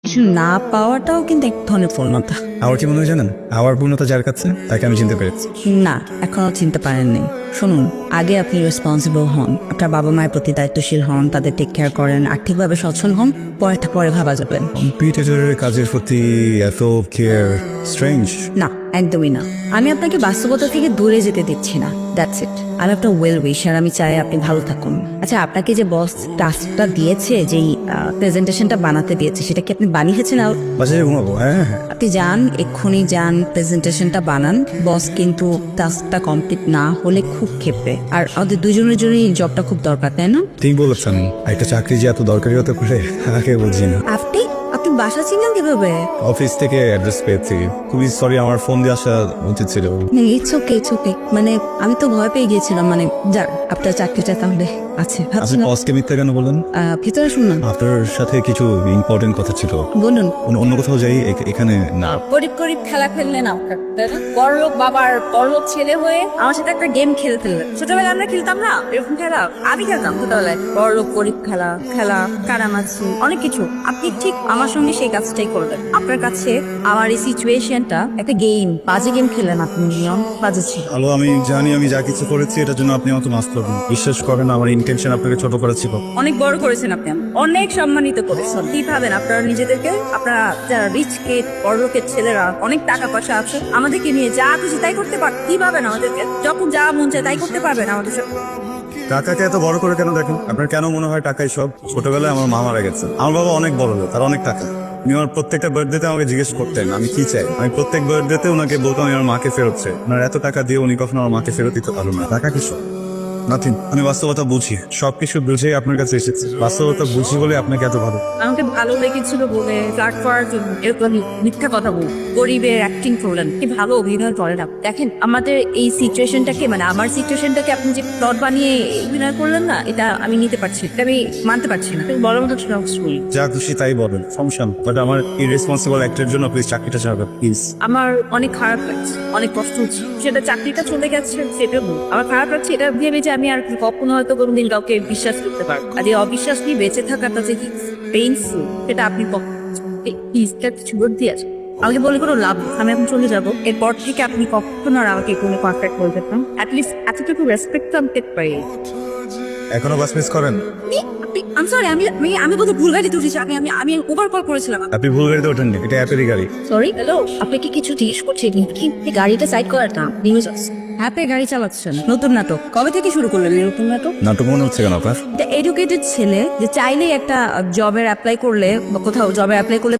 কিছু না পাওয়াটাও কিন্তু এক ধরনের পূর্ণতা। আমার কি মনে হয় জানেন, আমার পূর্ণতা যার কাছে তাকে আমি চিনতে পেরেছি। না, এখনো চিনতে পারেননি। শুনুন, আগে আপনি রেসপন্সিবল হন, আপনার বাবা মায়ের প্রতি দায়িত্বশীল হন, তাদের টেক কেয়ার করেন, আর্থিকভাবে সচ্ছল হন, পরে ভাবা যাবেন। কম্পিউটারের কাজের প্রতি এত কেয়ার স্ট্রেঞ্জ। না, একদমই না। আমি আপনাকে বাস্তবতা থেকে দূরে যেতে দিচ্ছি না, দ্যাটস ইট। আমি একটা ওয়েল উইশার, আমি চাই আপনি ভালো থাকুন। আচ্ছা, আপনাকে যে বস টাস্কটা দিয়েছে, যেই প্রেজেন্টেশনটা বানাতে দিয়েছে, সেটা কি আপনি বানিয়েছেন? আর বাজারে ঘুমাবো? হ্যাঁ হ্যাঁ। আপনি যান, এক্ষুনি যান, প্রেজেন্টেশনটা বানান। বস কিন্তু টাস্কটা কমপ্লিট না হলে খুব ক্ষেপে। আর আমাদের দুজনের জন্যই জবটা খুব দরকার, তাই না? ঠিক বলেছেন, একটা চাকরি যে এত দরকারি হতে পারে আগে বুঝি না। আপনি আপনি বাসা চিনলেন কিভাবে? অফিস থেকে অ্যাড্রেস পেয়েছি। খুবই সরি, আমার ফোন দিয়ে আসা উচিত ছিল। It's okay. মানে আমি তো ভয় পেয়ে গিয়েছিলাম। মানে যাক, আপনার চাকরিটা তাহলে আছে। আপনি বসকে মিথ্যা কেন বললেন? ভিতরে শুনুন, আপনার সাথে কিছু ইম্পর্টেন্ট কথা ছিল। বলুন। অন্য কোথাও যাই, এখানে না। গরিব খেলা খেললেন আপনার, বড়লোক বাবার বড়লোক ছেলে হয়ে আমার সাথে একটা গেম খেলে ফেললেন। ছোটবেলায় আমরা খেলতাম না এরকম খেলা? আমি খেলতাম ছোটবেলায় বড়লোক গরিব খেলা কারামাছি, অনেক কিছু। আপনি ঠিক আমার সঙ্গে সেই কাজটাই করলেন। আপনার কাছে আমার এই সিচুয়েশনটা একটা গেম, বাজে গেম খেলেন আপনি, নিয়ম বাজে ছিল। হ্যালো, আমি জানি আমি যা কিছু করেছি এটার জন্য আপনি আমাকে মাফ করবেন। বিশ্বাস করেন, আমার ইন্টেনশন আপনাকে ছোট করা ছিল। অনেক বড় করেছেন আপনি, অনেক সম্মানিত করেছেন। কি ভাবেন আপনারা নিজেদেরকে? আপনারা যারা রিচ কিড, বড়লোকের ছেলেরা, অনেক টাকা পয়সা আছে, আমাদেরকে নিয়ে যা খুশি তাই করতে পার? কি ভাবেন আমাদেরকে? যখন যা মন চায় তাই করতে পারবেন আমাদের সাথে? টাকাকে এত বড় করে কেন দেখেন? আপনার কেন মনে হয় টাকাই সব? ছোটবেলায় আমার মা মারা গেছে, আমার বাবা অনেক বড় লোক, তার অনেক টাকা। উনি আমার প্রত্যেকটা বার্থডেতে আমাকে জিজ্ঞেস করতেন আমি কি চাই। আমি প্রত্যেক বার্থডেতে ওনাকে বলতাম আমি আমার মাকে ফেরত চাই। ওনার এত টাকা দিয়ে উনি কখনো আমার মাকে ফেরত দিতে পারলো না। টাকা কিছু নাথিং। আমি বাস্তবতা বুঝি, সবকিছু বুঝেই আপনার কাছে এসেছি। বাস্তবতা বুঝি বলে আপনাকে এত ভালো। আমাকে ভালো লেগেছিল বলে ফ্লার্ট করার জন্য এরকম মিথ্যা কথা বল, গরিবের অ্যাক্টিং করলেন। কি ভালো অভিনয় করেন আপনি। দেখেন, আমাদের এই সিচুয়েশনটাকে, মানে আমার সিচুয়েশনটাকে আপনি যে প্লট বানিয়ে অভিনয় করলেন না, এটা আমি নিতে পারছি না, এটা আমি মানতে পারছি না। বড় মতো যা খুশি তাই বলেন, সমস্যা না। বাট আমার ইরেসপন্সিবল অ্যাক্টের জন্য প্লিজ চাকরিটা ছাড়বেন প্লিজ। আমার অনেক খারাপ লাগছে, অনেক কষ্ট হচ্ছে। সেটা চাকরিটা চলে গেছে সেটা আমার খারাপ লাগছে। এটা ভেবে যে আমি আর কখনো হয়তো কোনোদিন কাউকে বিশ্বাস করতে পারবো। আর এই অবিশ্বাস নিয়ে বেঁচে থাকাটা যে কি পেইনফুল, সেটা আপনি কিছু দিয়ে আছে আমাকে বলে কোনো লাভ নেই। আমি এখন চলে যাবো। এরপর থেকে আপনি কখনো আর আমাকে কোনো কন্ট্যাক্ট করবেন না। অ্যাটলিস্ট এতটুকু রেসপেক্ট তো আমি পেতে পারি। এখনো বাস মিস করেন? আমি বোধহয় ভুল গাড়িতে উঠেছি। আমি ওভার কল করেছিলাম। আপনি ভুল গাড়িতে ওঠেননি, এটা অ্যাপেরই গাড়ি। সরি, হ্যালো, আপনি কি কিছু জিজ্ঞেস করছেন? কি গাড়িটা সাইড করার না নিউজ হ্যাপে গাড়ি চালাচ্ছেন? নতুন নাটক কবে থেকে শুরু করলেন? নতুন নাটক মনে হচ্ছে কেন আপনার? এডুকেটেড ছেলে যে চাইলেই একটা জবের অ্যাপ্লাই করলে বা কোথাও জবে অ্যাপ্লাই করলে